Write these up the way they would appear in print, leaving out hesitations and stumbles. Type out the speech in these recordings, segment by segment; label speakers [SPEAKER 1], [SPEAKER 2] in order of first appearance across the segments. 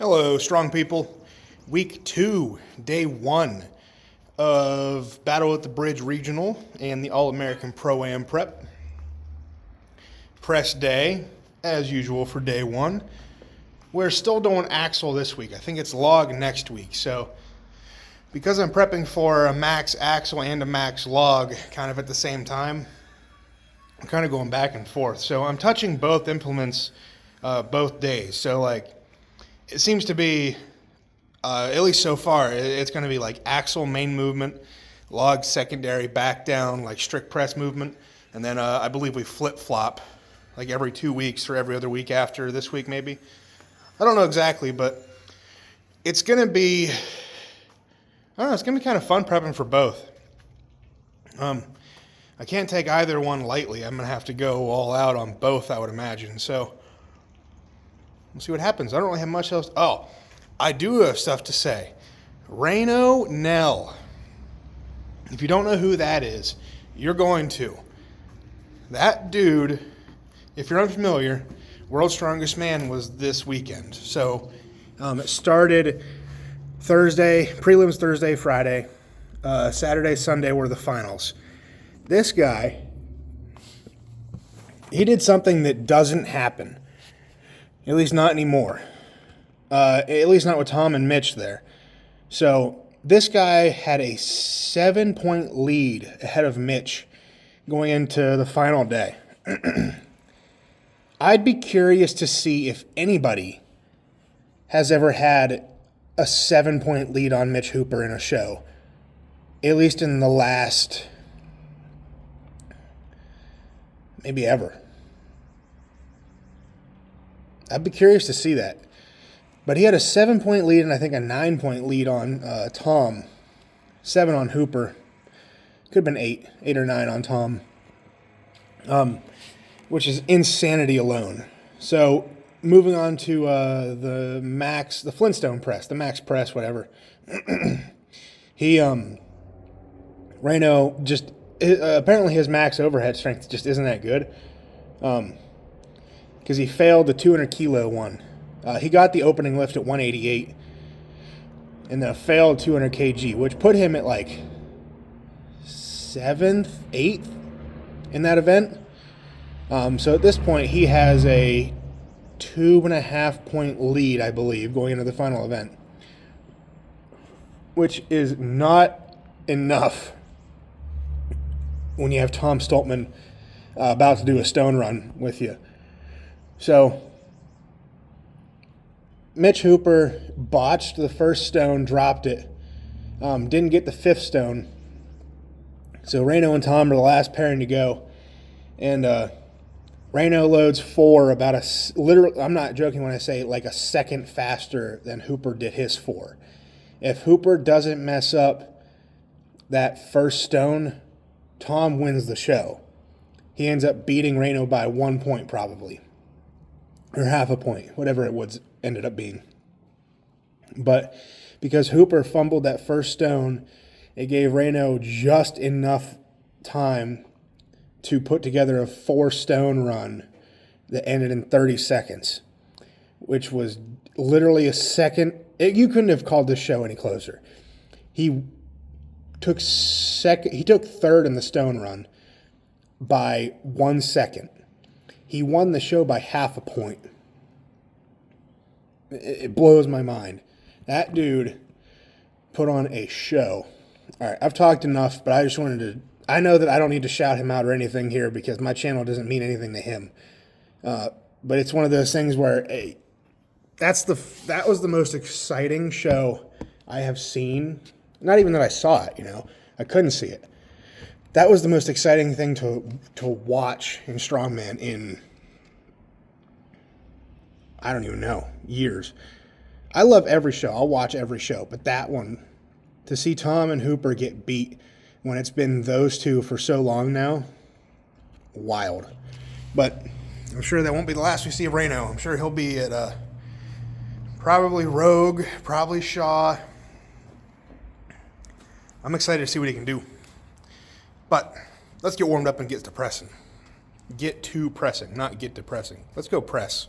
[SPEAKER 1] Hello, strong people. Week 2, day 1 of Battle at the Bridge Regional and the All-American Pro-Am Prep. Press day, as usual for day 1. We're still doing axle this week. I think it's log next week. So, because I'm prepping for a max axle and a max log kind of at the same time, I'm kind of going back and forth. So, I'm touching both implements both days. So, it seems to be, at least so far, it's going to be like axle main movement, log secondary back down, like strict press movement. And then I believe we flip-flop like every 2 weeks or every other week after this week maybe. I don't know exactly, but it's going to be, I don't know, it's going to be kind of fun prepping for both. I can't take either one lightly. I'm going to have to go all out on both, I would imagine. So we'll see what happens. I don't really have much else. Oh, I do have stuff to say. Reno Nell. If you don't know who that is, you're going to. That dude, if you're unfamiliar, World's Strongest Man was this weekend. So it started Thursday, prelims Thursday, Friday. Saturday, Sunday were the finals. This guy, he did something that doesn't happen. At least not anymore. At least not with Tom and Mitch there. So this guy had a 7-point lead ahead of Mitch going into the final day. I'd be curious to see if anybody has ever had a 7-point lead on Mitch Hooper in a show. At least in the last, maybe ever. I'd be curious to see that. But he had a 7-point lead and I think a 9-point lead on Tom. 7 on Hooper. Could have been 8 or 9 on Tom. Which is insanity alone. So moving on to the Flintstone press, the max press, whatever. Reno just, apparently his max overhead strength just isn't that good. Because he failed the 200 kilo one. He got the opening lift at 188 and then failed 200 kg, which put him at like 7th, 8th in that event. So at this point, he has a 2.5-point lead, I believe, going into the final event, which is not enough when you have Tom Stoltman about to do a stone run with you. So Mitch Hooper botched the first stone, dropped it, didn't get the 5th stone. So Reno and Tom are the last pairing to go. And Reno loads 4 about literally, I'm not joking when I say like a second faster than Hooper did his 4. If Hooper doesn't mess up that first stone, Tom wins the show. He ends up beating Reno by 1 point probably. Or half a point, whatever it was ended up being. But because Hooper fumbled that first stone, it gave Reno just enough time to put together a 4-stone run that ended in 30 seconds, which was literally a second. You couldn't have called this show any closer. He took 3rd in the stone run by 1 second. He won the show by half a point. It blows my mind. That dude put on a show. All right, I've talked enough, but I just wanted to, I know that I don't need to shout him out or anything here because my channel doesn't mean anything to him. But it's one of those things where, hey, that was the most exciting show I have seen. Not even that I saw it, I couldn't see it. That was the most exciting thing to watch in Strongman in, I don't even know, years. I love every show. I'll watch every show. But that one, to see Tom and Hooper get beat when it's been those two for so long now, wild. But I'm sure that won't be the last we see of Reno. I'm sure he'll be at probably Rogue, probably Shaw. I'm excited to see what he can do. But let's get warmed up and get to pressing. Get to pressing, not get to pressing. Let's go press.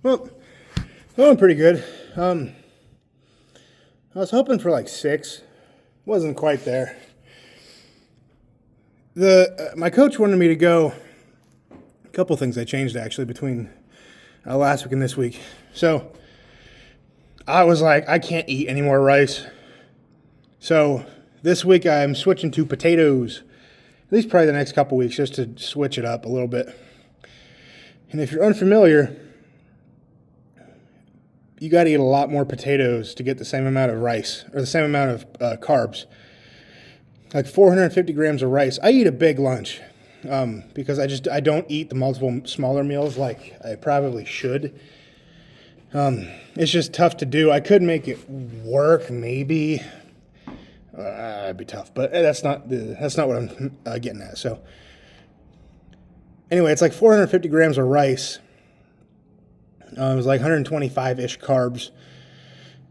[SPEAKER 1] Well, going pretty good. I was hoping for like 6. Wasn't quite there. My coach wanted me to go. A couple things I changed actually between last week and this week. So I was like, I can't eat any more rice. So this week I'm switching to potatoes. At least probably the next couple weeks, just to switch it up a little bit. And if you're unfamiliar, you got to eat a lot more potatoes to get the same amount of rice, or the same amount of carbs. Like 450 grams of rice. I eat a big lunch because I don't eat the multiple smaller meals like I probably should. It's just tough to do. I could make it work, maybe. It'd be tough, but that's not what I'm getting at. So anyway, it's like 450 grams of rice. It was like 125-ish carbs.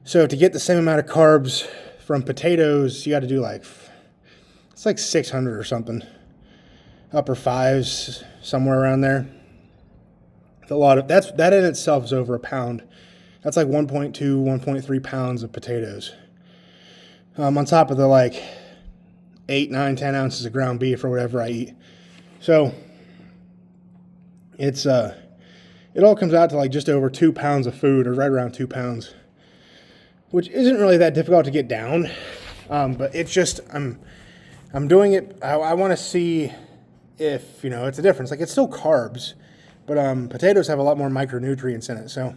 [SPEAKER 1] So to get the same amount of carbs from potatoes, you got to do it's like 600 or something. Upper fives, somewhere around there. It's a lot of that in itself is over a pound. That's like 1.2, 1.3 pounds of potatoes. On top of the 8, 9, 10 ounces of ground beef or whatever I eat. So it's it all comes out to just over 2 pounds of food, or right around 2 pounds, which isn't really that difficult to get down. But it's just I'm doing it. I want to see if it's a difference. It's still carbs, but potatoes have a lot more micronutrients in it. So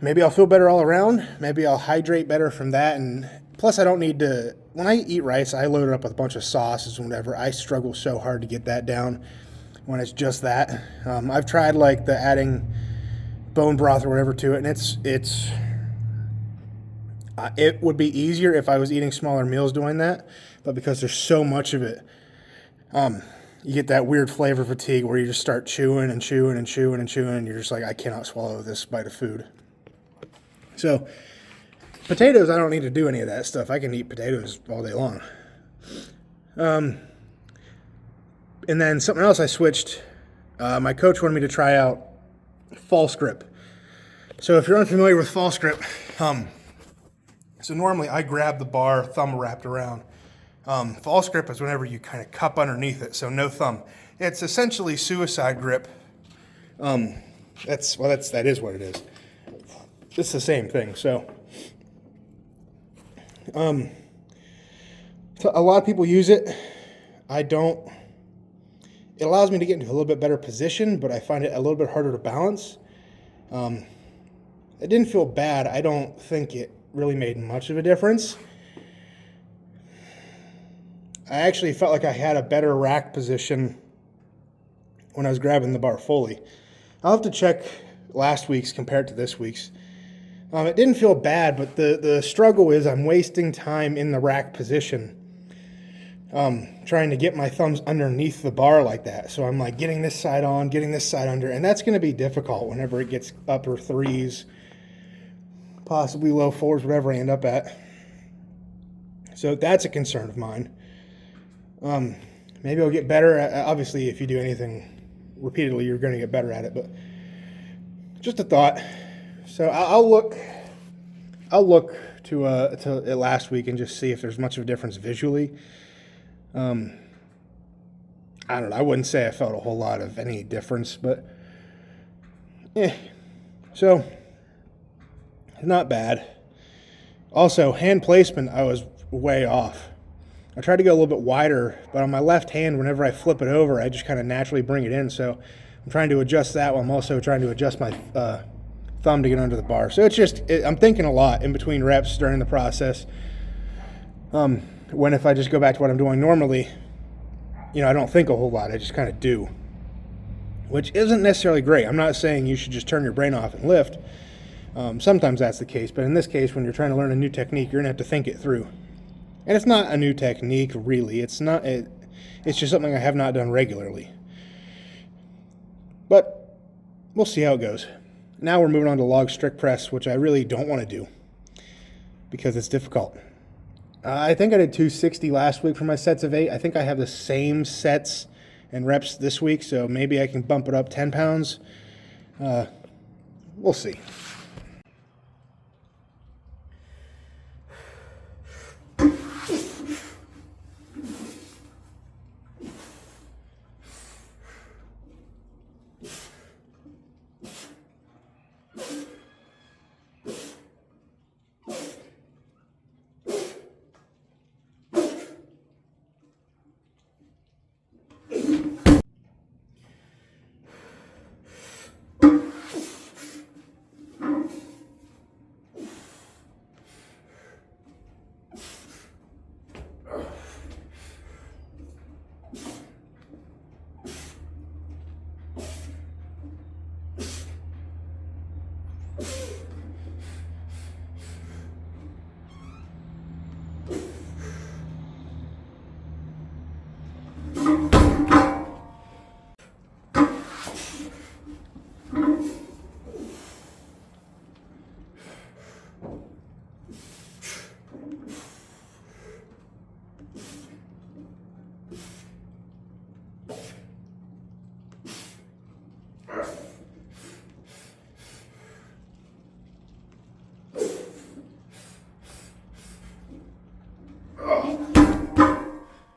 [SPEAKER 1] maybe I'll feel better all around. Maybe I'll hydrate better from that. And plus, I don't need to. When I eat rice, I load it up with a bunch of sauces and whatever. I struggle so hard to get that down when it's just that. I've tried the adding bone broth or whatever to it, and it would be easier if I was eating smaller meals doing that, but because there's so much of it, you get that weird flavor fatigue where you just start chewing and chewing and chewing and chewing, and you're just like, I cannot swallow this bite of food. So potatoes, I don't need to do any of that stuff. I can eat potatoes all day long. And then something else I switched, my coach wanted me to try out false grip. So if you're unfamiliar with false grip, so normally I grab the bar, thumb wrapped around. False grip is whenever you kind of cup underneath it, so no thumb. It's essentially suicide grip. That is what it is. It's the same thing. So a lot of people use it. I don't. It allows me to get into a little bit better position, but I find it a little bit harder to balance. It didn't feel bad. I don't think it really made much of a difference. I actually felt like I had a better rack position when I was grabbing the bar fully. I'll have to check last week's compared to this week's. It didn't feel bad, but the struggle is I'm wasting time in the rack position trying to get my thumbs underneath the bar like that. So I'm getting this side on, getting this side under, and that's going to be difficult whenever it gets upper threes, possibly low fours, whatever I end up at. So that's a concern of mine. Maybe I'll get better. Obviously, if you do anything repeatedly, you're going to get better at it, but just a thought. So I'll look to it last week and just see if there's much of a difference visually. I don't know. I wouldn't say I felt a whole lot of any difference, but So not bad. Also, hand placement, I was way off. I tried to go a little bit wider, but on my left hand, whenever I flip it over, I just kind of naturally bring it in. So I'm trying to adjust that while I'm also trying to adjust my thumb to get under the bar. So I'm thinking a lot in between reps during the process. When if I just go back to what I'm doing normally, I don't think a whole lot. I just kind of do, which isn't necessarily great. I'm not saying you should just turn your brain off and lift. Sometimes that's the case, but in this case, when you're trying to learn a new technique, you're going to have to think it through. And it's not a new technique, really. It's just something I have not done regularly. But we'll see how it goes. Now we're moving on to log strict press, which I really don't want to do because it's difficult. I think I did 260 last week for my sets of 8. I think I have the same sets and reps this week, so maybe I can bump it up 10 pounds. We'll see.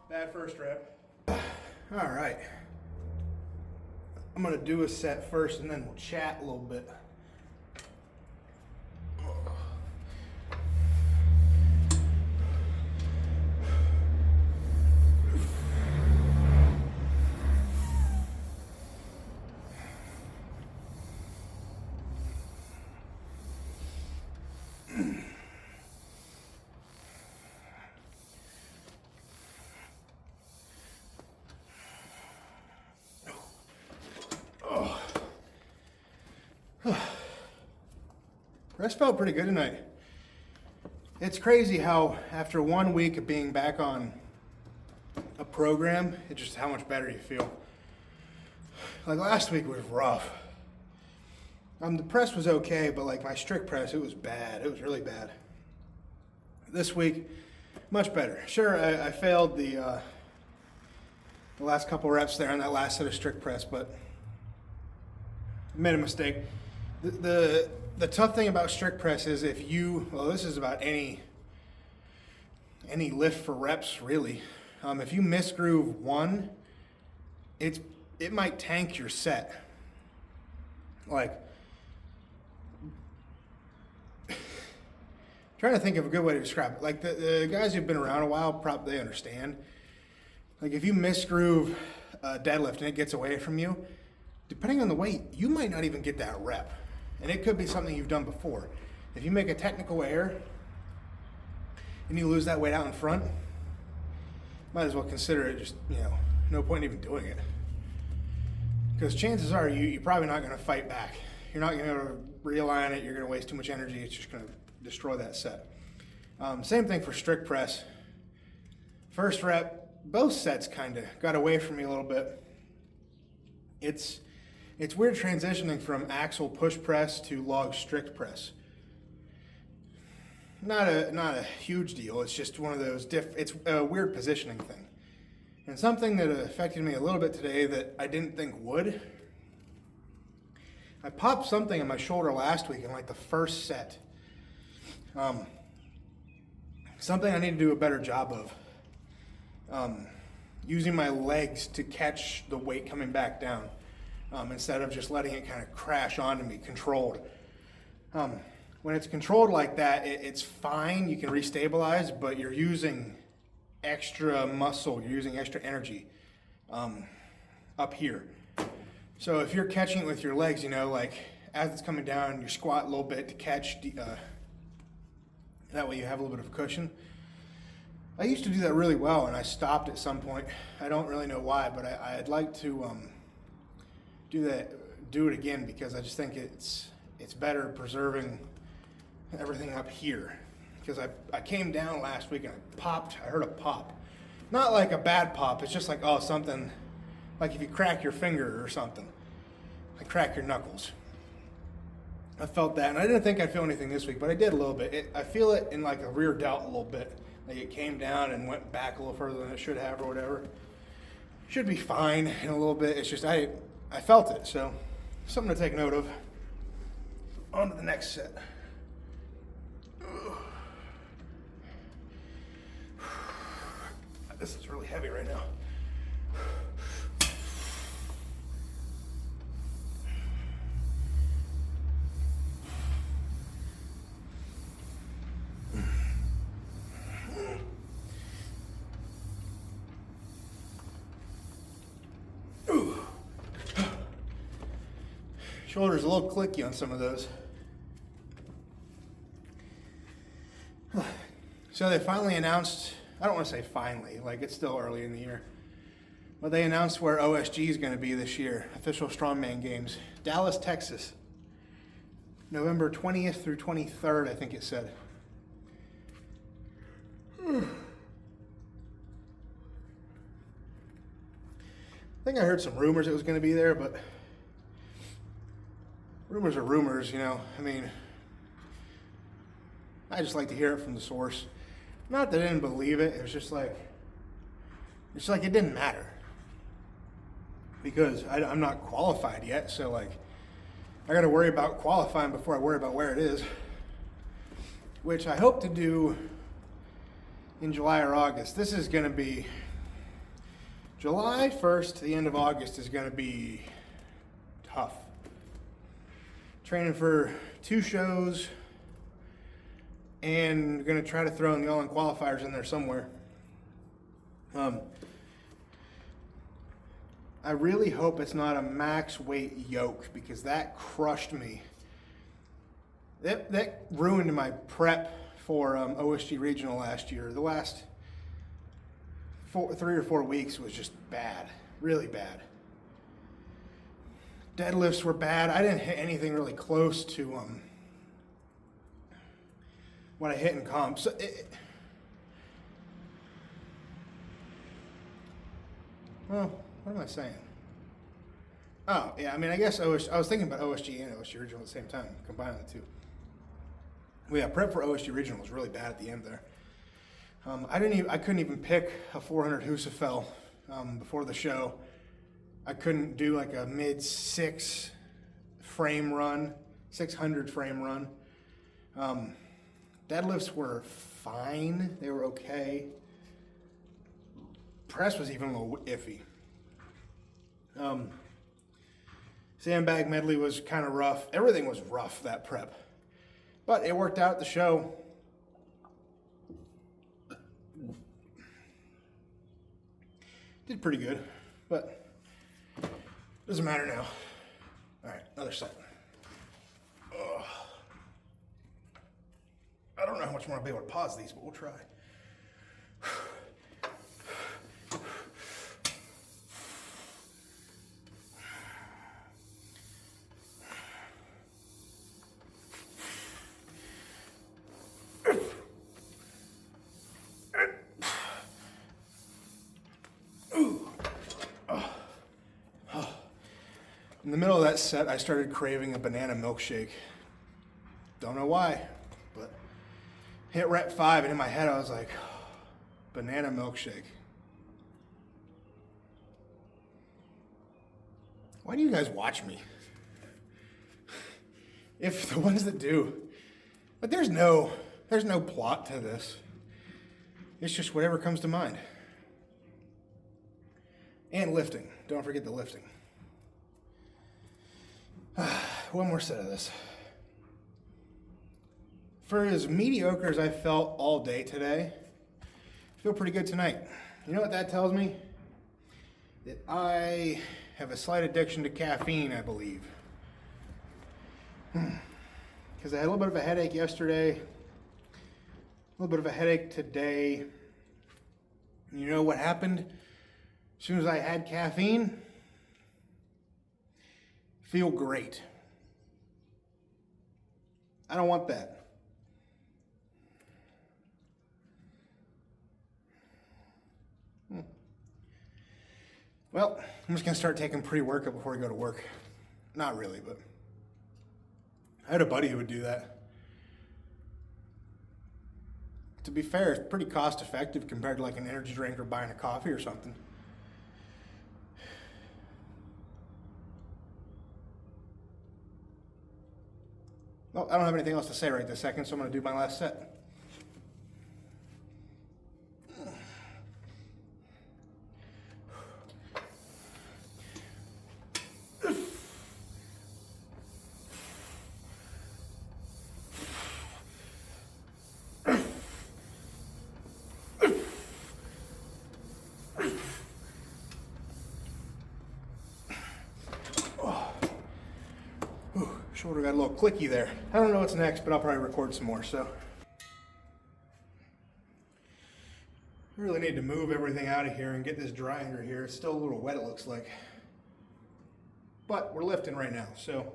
[SPEAKER 1] Bad first rep. All right. I'm going to do a set first and then we'll chat a little bit. Rest felt pretty good tonight. It's crazy how after 1 week of being back on a program, it's just how much better you feel. Like last week was rough. The press was okay, but like my strict press, it was bad. It was really bad. This week, much better. Sure, I failed the last couple reps there on that last set of strict press, but I made a mistake. The tough thing about strict press is if you, well, this is about any lift for reps really. If you misgroove one, it might tank your set. Like, trying to think of a good way to describe it. Like the guys who've been around a while, probably they understand. Like if you misgroove a deadlift and it gets away from you, depending on the weight, you might not even get that rep. And it could be something you've done before. If you make a technical error and you lose that weight out in front, might as well consider it just, no point even doing it. Because chances are you're probably not going to fight back. You're not going to realign it. You're going to waste too much energy. It's just going to destroy that set. Same thing for strict press. First rep, both sets kind of got away from me a little bit. It's weird transitioning from axle push press to log strict press. Not a huge deal. It's just one of those it's a weird positioning thing. And something that affected me a little bit today that I didn't think would. I popped something in my shoulder last week in like the first set. Something I need to do a better job of. Using my legs to catch the weight coming back down. Instead of just letting it kind of crash onto me, controlled. When it's controlled like that, it's fine, you can restabilize, but you're using extra muscle, you're using extra energy up here. So if you're catching it with your legs, like as it's coming down, you squat a little bit to catch, that way you have a little bit of cushion. I used to do that really well, and I stopped at some point. I don't really know why, but I'd like to do it again, because I just think it's better preserving everything up here. Because I came down last week and I heard a pop. Not like a bad pop, it's just like, something, like if you crack your finger or something, like crack your knuckles. I felt that, and I didn't think I'd feel anything this week, but I did a little bit. I feel it in like a rear delt a little bit. Like it came down and went back a little further than it should have or whatever. Should be fine in a little bit. It's just I felt it, so something to take note of. On to the next set. This is really heavy right now. Shoulder's a little clicky on some of those. So they finally announced, I don't want to say finally, like it's still early in the year, but they announced where OSG is going to be this year, Official Strongman Games, Dallas, Texas, November 20th through 23rd, I think it said. I think I heard some rumors it was going to be there, but rumors are rumors, you know. I mean, I just like to hear it from the source. Not that I didn't believe it. It was just like, it didn't matter. Because I'm not qualified yet, so like, I got to worry about qualifying before I worry about where it is. Which I hope to do in July or August. This is going to be, July 1st to the end of August is going to be tough. Training for 2 shows and going to try to throw in the all-in qualifiers in there somewhere. I really hope it's not a max weight yoke because that crushed me. That ruined my prep for OSG Regional last year. The last 3 or 4 weeks was just bad, really bad. Deadlifts were bad. I didn't hit anything really close to what I hit in comp. So well, what am I saying? Oh, yeah, I mean, I guess I was thinking about OSG and OSG Regional at the same time, combining the two. Well, yeah, prep for OSG Regional was really bad at the end there. I couldn't even pick a 400 Husafel before the show. I couldn't do like a mid-6 frame run, 600 frame run. Deadlifts were fine. They were okay. Press was even a little iffy. Sandbag medley was kind of rough. Everything was rough, that prep. But it worked out at the show. Did pretty good, but doesn't matter now. All right, another set. Ugh. I don't know how much more I'll be able to pause these, but we'll try. In the middle of that set, I started craving a banana milkshake. Don't know why, but hit rep 5, and in my head I was like, banana milkshake. Why do you guys watch me? If the ones that do, but there's no plot to this. It's just whatever comes to mind. And lifting. Don't forget the lifting. One more set of this. For as mediocre as I felt all day today, I feel pretty good tonight. You know what that tells me? That I have a slight addiction to caffeine, I believe. Because I had a little bit of a headache yesterday, a little bit of a headache today. You know what happened? As soon as I had caffeine, feel great. I don't want that. Well, I'm just going to start taking pre-workout before I go to work. Not really, but I had a buddy who would do that. To be fair, it's pretty cost effective compared to like an energy drink or buying a coffee or something. Well, I don't have anything else to say right this second, so I'm going to do my last set. Shoulder got a little clicky there. I don't know what's next, but I'll probably record some more, so. I really need to move everything out of here and get this dry under here. It's still a little wet, it looks like. But we're lifting right now, so.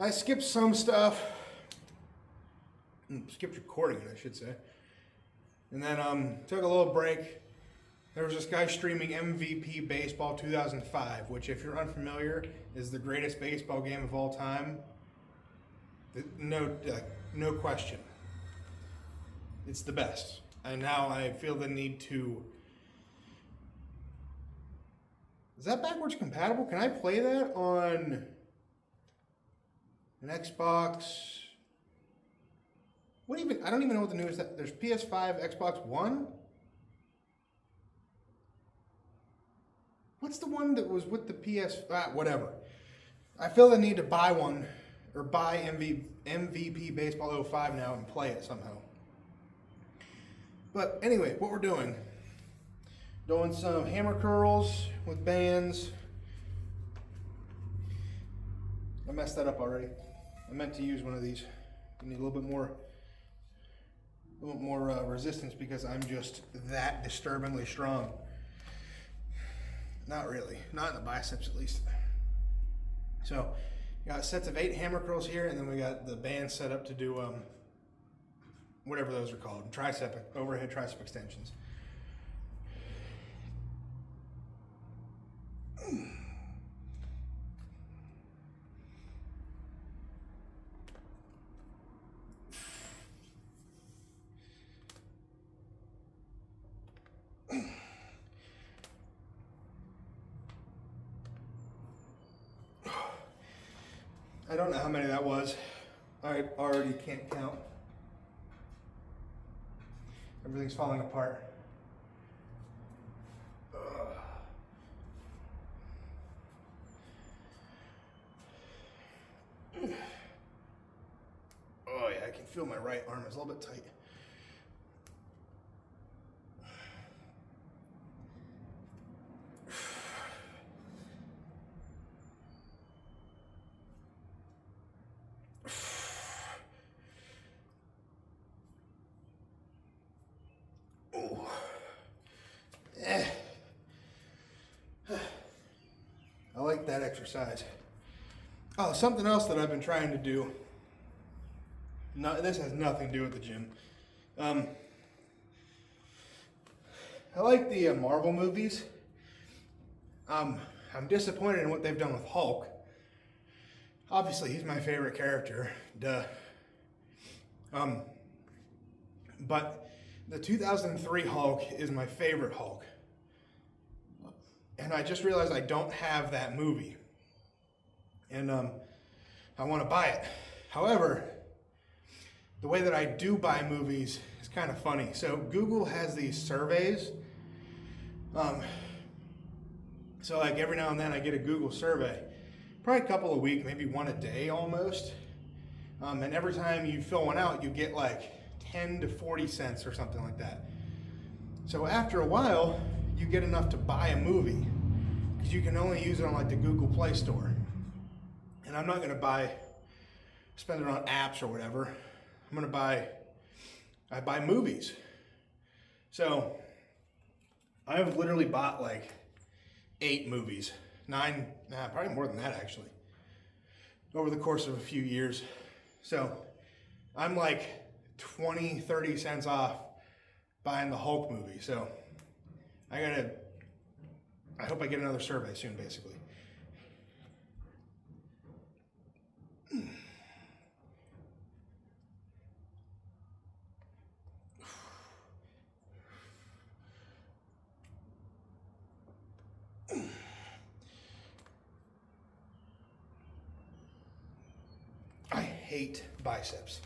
[SPEAKER 1] I skipped some stuff. Skipped recording it, I should say. And then took a little break. There was this guy streaming MVP Baseball 2005, which, if you're unfamiliar, is the greatest baseball game of all time. No question. It's the best. And now I feel the need to... Is that backwards compatible? Can I play that on an Xbox? What even? I don't even know what the newest... There's PS5, Xbox One? What's the one that was with the PS... whatever. I feel the need to buy one, or buy MVP Baseball 05 now and play it somehow. But anyway, what we're doing some hammer curls with bands. I messed that up already. I meant to use one of these. You need a little bit more resistance because I'm just that disturbingly strong. Not really, not in the biceps at least. So, got sets of 8 hammer curls here, and then we got the band set up to do whatever those are called, overhead tricep extensions. I don't know how many that was. I already can't count. Everything's falling apart. Oh yeah, I can feel my right arm is a little bit tight. I like that exercise. Oh, something else that I've been trying to do. No, this has nothing to do with the gym. I like the Marvel movies. I'm disappointed in what they've done with Hulk. Obviously, he's my favorite character. Duh. But the 2003 Hulk is my favorite Hulk. And I just realized I don't have that movie. And I want to buy it. However, the way that I do buy movies is kind of funny. So Google has these surveys. So like every now and then I get a Google survey. Probably a couple a week, maybe one a day almost. And every time you fill one out, you get like 10 to 40 cents or something like that. So after a while, you get enough to buy a movie because you can only use it on like the Google Play Store. And I'm not going to spend it on apps or whatever. I buy movies. So I've literally bought like 8 movies, 9, probably more than that actually, over the course of a few years. So I'm like 20, 30 cents off buying the Hulk movie. So I hope I get another survey soon, basically. hate biceps.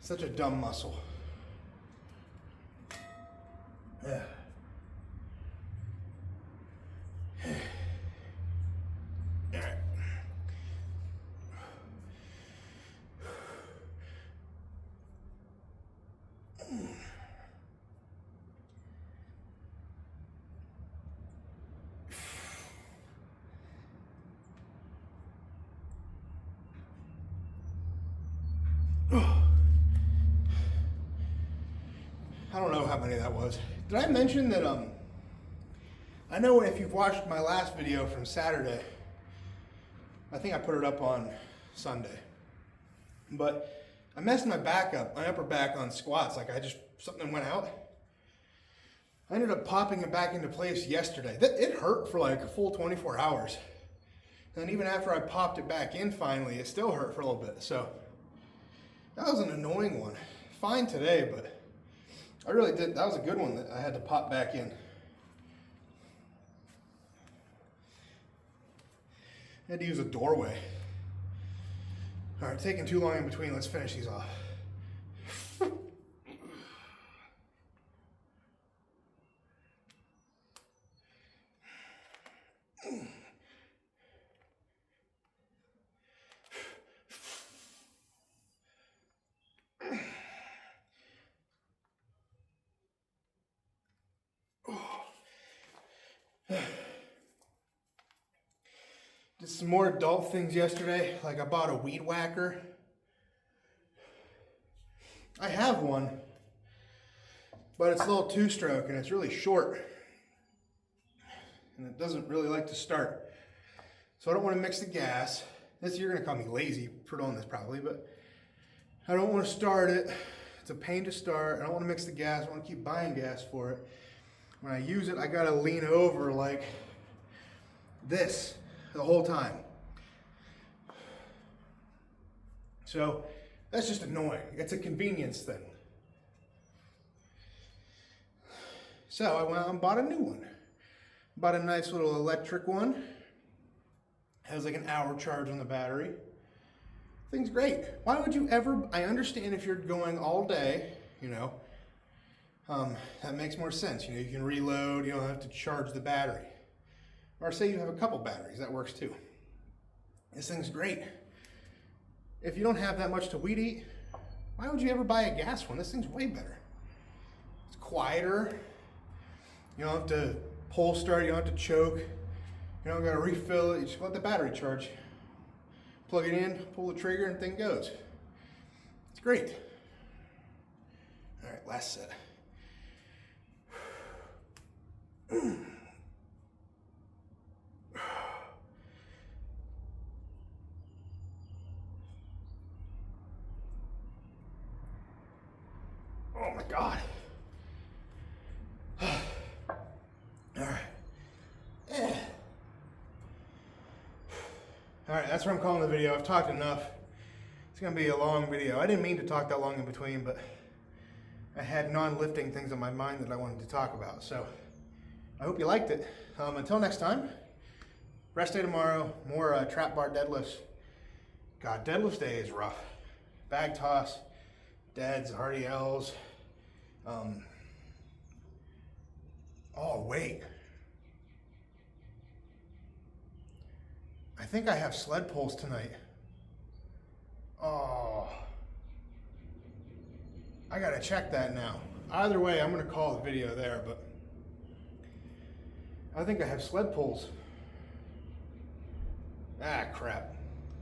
[SPEAKER 1] Such a dumb muscle. Yeah. All right. I don't know how many that was. Did I mention that I know if you've watched my last video from Saturday, I think I put it up on Sunday, but I messed my back up, my upper back on squats. Like something went out. I ended up popping it back into place yesterday. It hurt for like a full 24 hours. And even after I popped it back in finally, it still hurt for a little bit. So that was an annoying one. Fine today, but I really did. That was a good one that I had to pop back in. I had to use a doorway. All right, taking too long in between. Let's finish these off. Did some more adult things yesterday, like I bought a weed whacker. I have one, but it's a little two-stroke and it's really short. And it doesn't really like to start. So I don't want to mix the gas. You're going to call me lazy for doing this probably, but I don't want to start it. It's a pain to start. I don't want to mix the gas. I want to keep buying gas for it. When I use it, I got to lean over like this the whole time. So that's just annoying. It's a convenience thing. So I went out and bought a new one. Bought a nice little electric one. Has like an hour charge on the battery. Thing's great. Why would you ever, I understand if you're going all day, that makes more sense. You can reload, you don't have to charge the battery. Or say you have a couple batteries, that works too. This thing's great. If you don't have that much to weed eat, why would you ever buy a gas one? This thing's way better. It's quieter. You don't have to pull start, you don't have to choke. You don't gotta refill it, you just let the battery charge. Plug it in, pull the trigger, and thing goes. It's great. All right, last set. Oh my God. All right. All right, that's what I'm calling the video. I've talked enough. It's gonna be a long video. I didn't mean to talk that long in between, but I had non-lifting things on my mind that I wanted to talk about. So I hope you liked it. Until next time, rest day tomorrow, more trap bar deadlifts. God, deadlift day is rough. Bag toss, deads, RDLs. Oh, wait. I think I have sled pulls tonight. Oh. I gotta check that now. Either way, I'm gonna call the video there, but I think I have sled pulls. Ah, crap.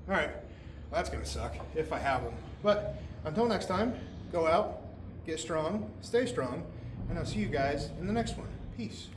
[SPEAKER 1] All right, well, that's gonna suck if I have them. But until next time, go out, get strong, stay strong, and I'll see you guys in the next one. Peace.